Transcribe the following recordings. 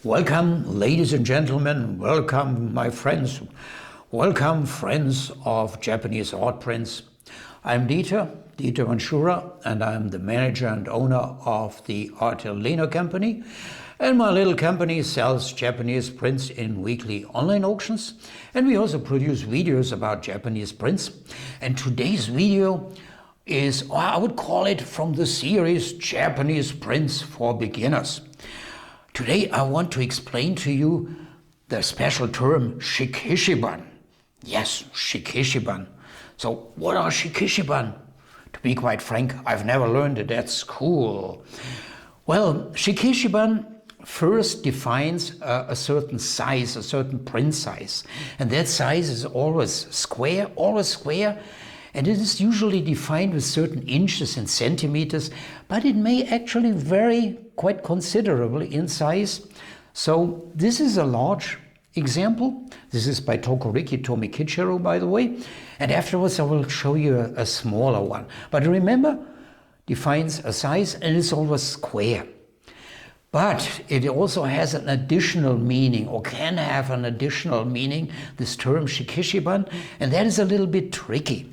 Welcome, ladies and gentlemen, welcome, my friends, welcome, friends of Japanese art prints. I'm Dieter Manschura, and I'm the manager and owner of the Artelino company. And my little company sells Japanese prints in weekly online auctions. And we also produce videos about Japanese prints. And today's video is, I would call it, from the series Japanese Prints for Beginners. Today I want to explain to you the special term Shikishiban. Yes, Shikishiban. So what are Shikishiban? To be quite frank, I've never learned it at school. Well, Shikishiban first defines a certain size, a certain print size. And that size is always square, and it is usually defined with certain inches and centimeters, but it may actually vary quite considerably in size. So this is a large example. This is by Tokoriki Tomikichiro, by the way. And afterwards I will show you a smaller one. But remember, defines a size and it's always square. But it also has an additional meaning, or can have an additional meaning, this term Shikishiban, and that is a little bit tricky.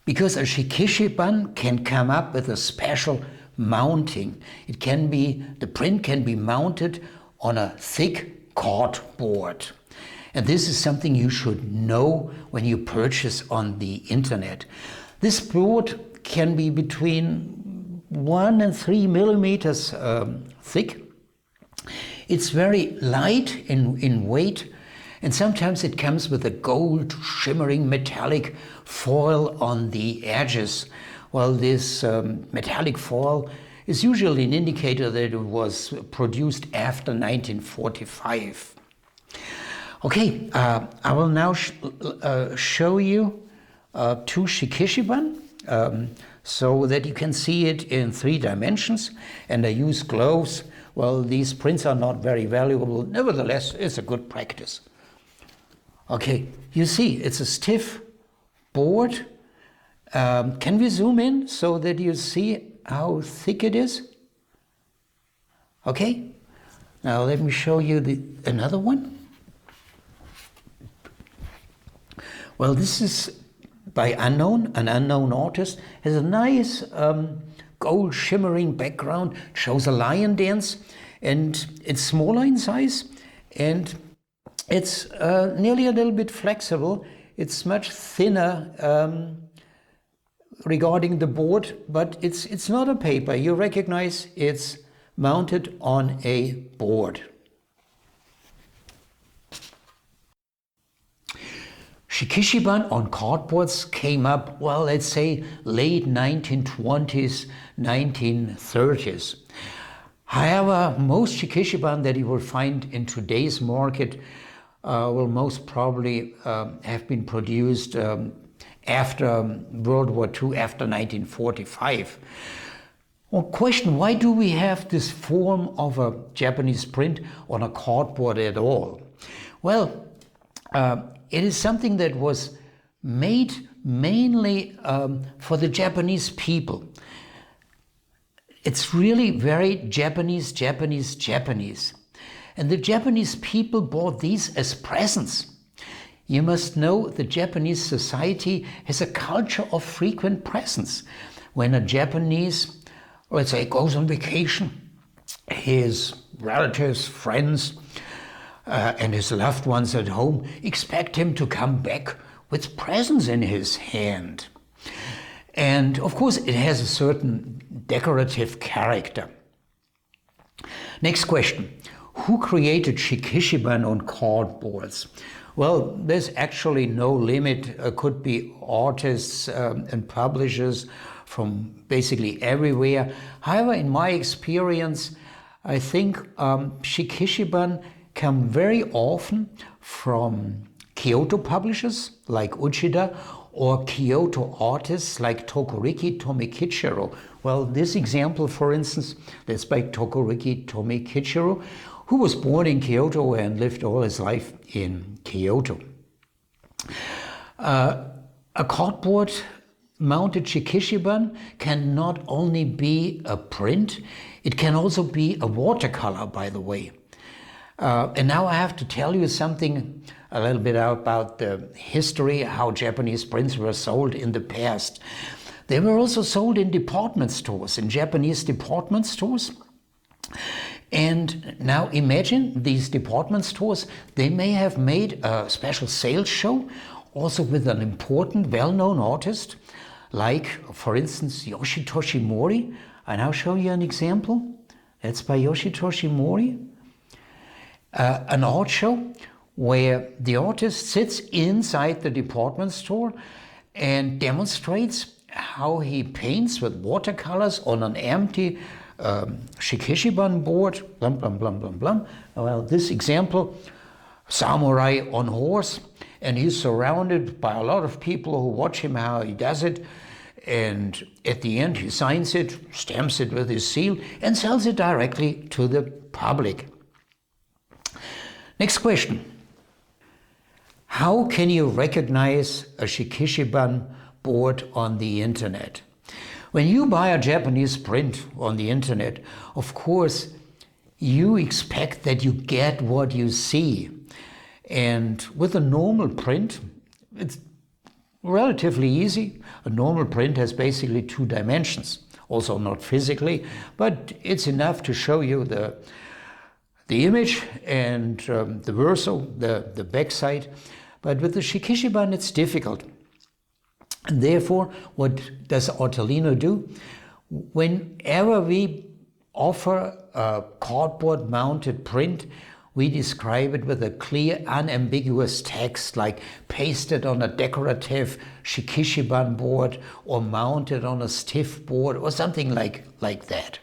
Because a Shikishiban can come up with a special mounting. The print can be mounted on a thick cardboard. And this is something you should know when you purchase on the internet. This board can be between 1 and 3 millimeters thick. It's very light in weight, and sometimes it comes with a gold shimmering metallic foil on the edges. Well, this metallic foil is usually an indicator that it was produced after 1945. Okay, I will now show you two Shikishiban so that you can see it in 3 dimensions, and I use gloves. Well, these prints are not very valuable. Nevertheless, it's a good practice. Okay, you see, it's a stiff board. Can we zoom in so that you see how thick it is? Okay, now let me show you another one. Well, this is by an unknown artist. Has a nice gold shimmering background, shows a lion dance, and it's smaller in size, and it's nearly a little bit flexible. It's much thinner regarding the board, but it's not a paper. You recognize it's mounted on a board. Shikishiban on cardboards came up, well, let's say late 1920s, 1930s. However, most Shikishiban that you will find in today's market will most probably have been produced after World War II, after 1945. Well, question, why do we have this form of a Japanese print on a cardboard at all? Well, it is something that was made mainly for the Japanese people. It's really very Japanese. And the Japanese people bought these as presents. You must know the Japanese society has a culture of frequent presents. When a Japanese, let's say, goes on vacation, his relatives, friends, and his loved ones at home expect him to come back with presents in his hand. And of course, it has a certain decorative character. Next question. Who created Shikishiban on cardboards? Well, there's actually no limit. It could be artists and publishers from basically everywhere. However, in my experience, I think Shikishiban come very often from Kyoto publishers like Uchida, or Kyoto artists like Tokoriki Tomikichiro. Well, this example, for instance, that's by Tokoriki Tomikichiro, who was born in Kyoto and lived all his life in Kyoto. A cardboard mounted Shikishiban can not only be a print, it can also be a watercolor, by the way. And now I have to tell you something a little bit about the history, how Japanese prints were sold in the past. They were also sold in department stores, in Japanese department stores. And now imagine these department stores, they may have made a special sales show, also with an important, well-known artist, like, for instance, Yoshitoshi Mori. I now show you an example. That's by Yoshitoshi Mori. An art show where the artist sits inside the department store and demonstrates how he paints with watercolors on an empty Shikishiban board, blum, blum, blum, blum, blum. Well, this example, samurai on horse, and he's surrounded by a lot of people who watch him how he does it, and at the end he signs it, stamps it with his seal, and sells it directly to the public. Next question. How can you recognize a Shikishiban board on the internet? When you buy a Japanese print on the internet, of course, you expect that you get what you see. And with a normal print, it's relatively easy. A normal print has basically 2 dimensions, also not physically, but it's enough to show you the image and the verso, the backside. But with the Shikishiban, it's difficult. And therefore, what does Artelino do? Whenever we offer a cardboard mounted print, we describe it with a clear, unambiguous text, like pasted on a decorative Shikishiban board or mounted on a stiff board or something like that.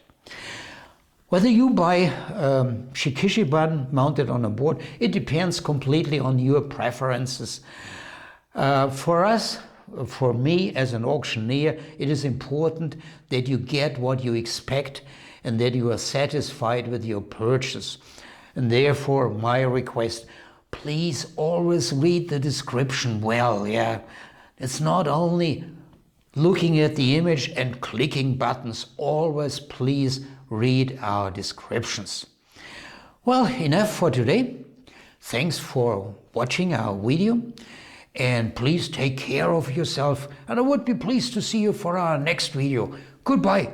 Whether you buy Shikishiban mounted on a board, it depends completely on your preferences. For us, for me as an auctioneer, it is important that you get what you expect and that you are satisfied with your purchase. And therefore, my request, please always read the description well, yeah. It's not only looking at the image and clicking buttons, always please read our descriptions. Well, enough for today. Thanks for watching our video. And please take care of yourself. And I would be pleased to see you for our next video. Goodbye.